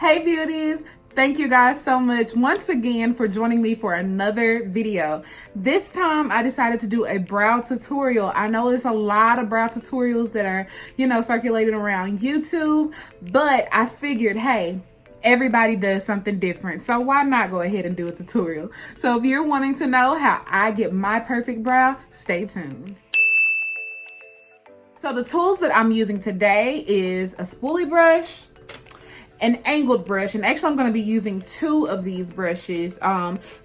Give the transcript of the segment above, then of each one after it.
Hey beauties, thank you guys so much once again for joining me for another video. This time I decided to do a brow tutorial. I know there's a lot of brow tutorials that are, circulating around YouTube, but I figured, hey, everybody does something different, so why not go ahead and do a tutorial? So if you're wanting to know how I get my perfect brow, stay tuned. So the tools that I'm using today is a spoolie brush, an angled brush, and actually I'm going to be using two of these brushes.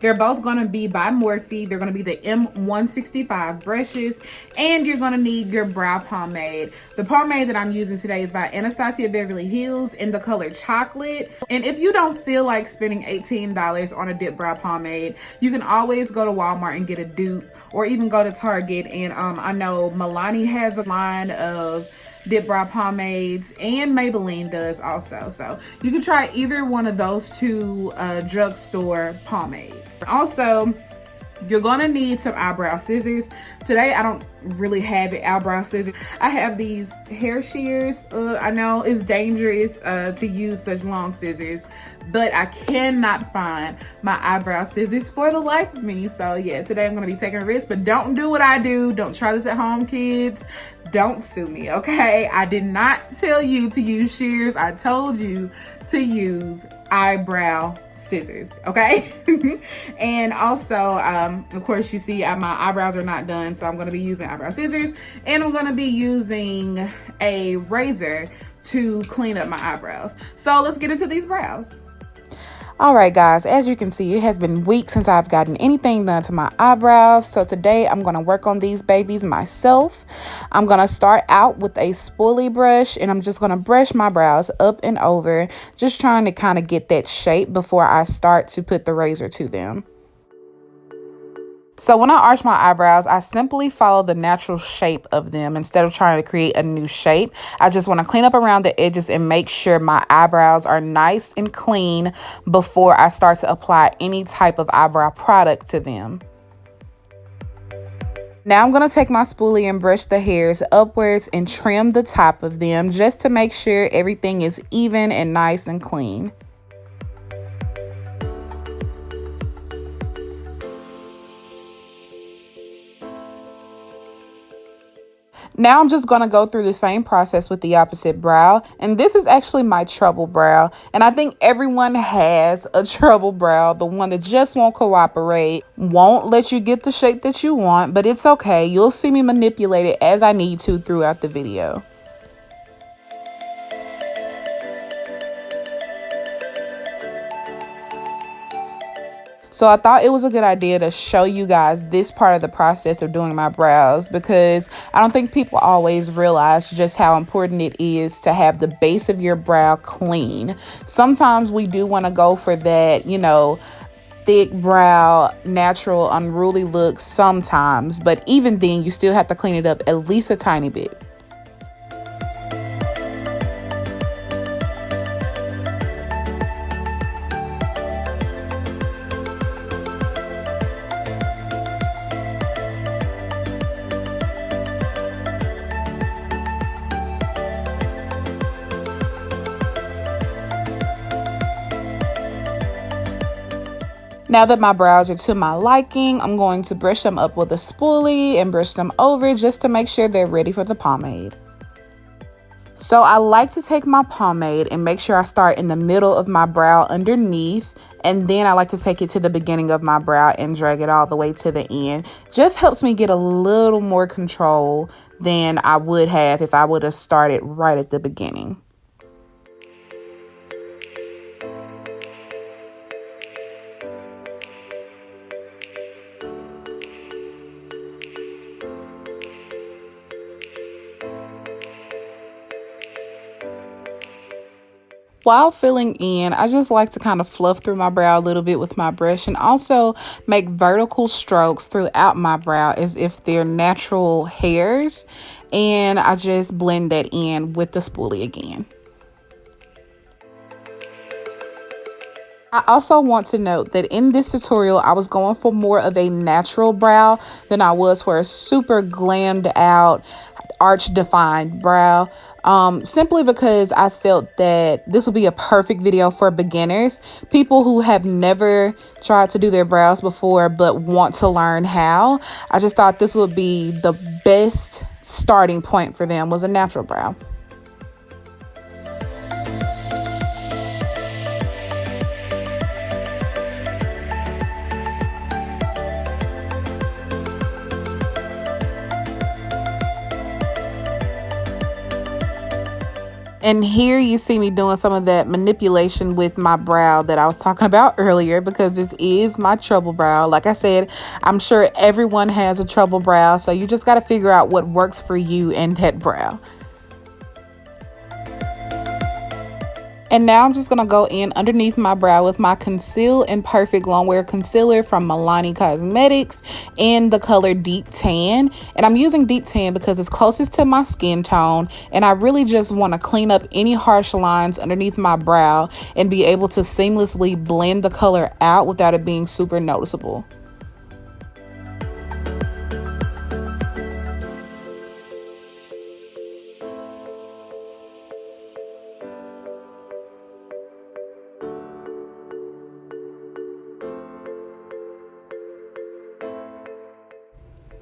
They're both going to be by Morphe. They're going to be the M165 brushes, and you're going to need your brow pomade. The pomade that I'm using today is by Anastasia Beverly Hills in the color chocolate. And if you don't feel like spending $18 on a dip brow pomade, you can always go to Walmart and get a dupe, or even go to Target. And I know Milani has a line of dip brow pomades, and Maybelline does also. So you can try either one of those two drugstore pomades. Also, you're gonna need some eyebrow scissors. Today I don't really have eyebrow scissors. I have these hair shears. I know it's dangerous to use such long scissors, but I cannot find my eyebrow scissors for the life of me. So yeah, today I'm gonna be taking a risk, but don't do what I do. Don't try this at home, kids. Don't sue me, okay? I did not tell you to use shears. I told you to use eyebrow scissors, okay? And also, of course, you see my eyebrows are not done, so I'm gonna be using eyebrow scissors, and I'm gonna be using a razor to clean up my eyebrows. So let's get into these brows. All right, guys, as you can see, it has been weeks since I've gotten anything done to my eyebrows. So today I'm going to work on these babies myself. I'm going to start out with a spoolie brush, and I'm just going to brush my brows up and over, just trying to kind of get that shape before I start to put the razor to them. So when I arch my eyebrows, I simply follow the natural shape of them instead of trying to create a new shape. I just want to clean up around the edges and make sure my eyebrows are nice and clean before I start to apply any type of eyebrow product to them. Now I'm going to take my spoolie and brush the hairs upwards and trim the top of them just to make sure everything is even and nice and clean. Now I'm just going to go through the same process with the opposite brow, and this is actually my trouble brow, and I think everyone has a trouble brow, the one that just won't cooperate, won't let you get the shape that you want, but it's okay. You'll see me manipulate it as I need to throughout the video. So I thought it was a good idea to show you guys this part of the process of doing my brows, because I don't think people always realize just how important it is to have the base of your brow clean. Sometimes we do want to go for that, thick brow, natural, unruly look sometimes, but even then you still have to clean it up at least a tiny bit. Now that my brows are to my liking, I'm going to brush them up with a spoolie and brush them over just to make sure they're ready for the pomade. So I like to take my pomade and make sure I start in the middle of my brow underneath, and then I like to take it to the beginning of my brow and drag it all the way to the end. Just helps me get a little more control than I would have if I would have started right at the beginning. While filling in, I just like to kind of fluff through my brow a little bit with my brush, and also make vertical strokes throughout my brow as if they're natural hairs, and I just blend that in with the spoolie again. I also want to note that in this tutorial, I was going for more of a natural brow than I was for a super glammed out, arch defined brow. simply because I felt that this would be a perfect video for beginners, people who have never tried to do their brows before but want to learn how. I just thought this would be the best starting point for them, was a natural brow. And here you see me doing some of that manipulation with my brow that I was talking about earlier, because this is my trouble brow. Like I said, I'm sure everyone has a trouble brow, so you just got to figure out what works for you and that brow. And now I'm just going to go in underneath my brow with my Conceal and Perfect Longwear Concealer from Milani Cosmetics in the color Deep Tan. And I'm using Deep Tan because it's closest to my skin tone. And I really just want to clean up any harsh lines underneath my brow and be able to seamlessly blend the color out without it being super noticeable.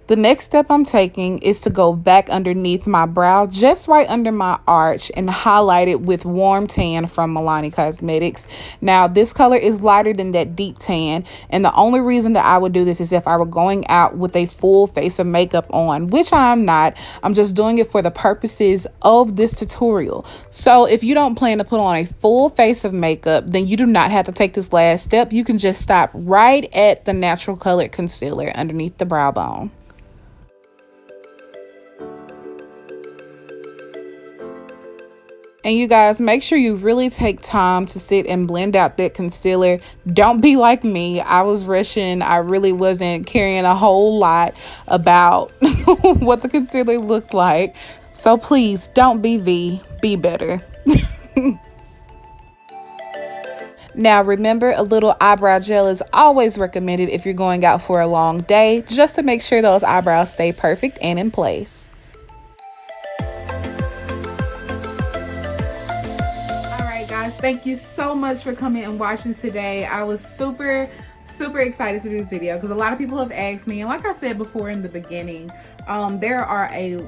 The next step I'm taking is to go back underneath my brow, just right under my arch, and highlight it with Warm Tan from Milani Cosmetics. Now, this color is lighter than that Deep Tan, and the only reason that I would do this is if I were going out with a full face of makeup on, which I'm not. I'm just doing it for the purposes of this tutorial. So if you don't plan to put on a full face of makeup, then you do not have to take this last step. You can just stop right at the natural colored concealer underneath the brow bone. And you guys, make sure you really take time to sit and blend out that concealer. Don't be like me. I was rushing. I really wasn't caring a whole lot about what the concealer looked like. So please don't be V, be better. Now remember, a little eyebrow gel is always recommended if you're going out for a long day, just to make sure those eyebrows stay perfect and in place. Thank you so much for coming and watching today. I was super excited to do this video because a lot of people have asked me, and like I said before in the beginning, there are a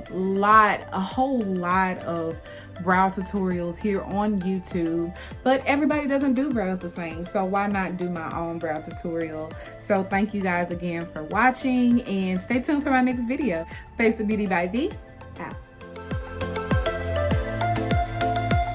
whole lot of brow tutorials here on YouTube, but everybody doesn't do brows the same, so why not do my own brow tutorial? So thank you guys again for watching, and stay tuned for my next video. Face the Beauty by V, out.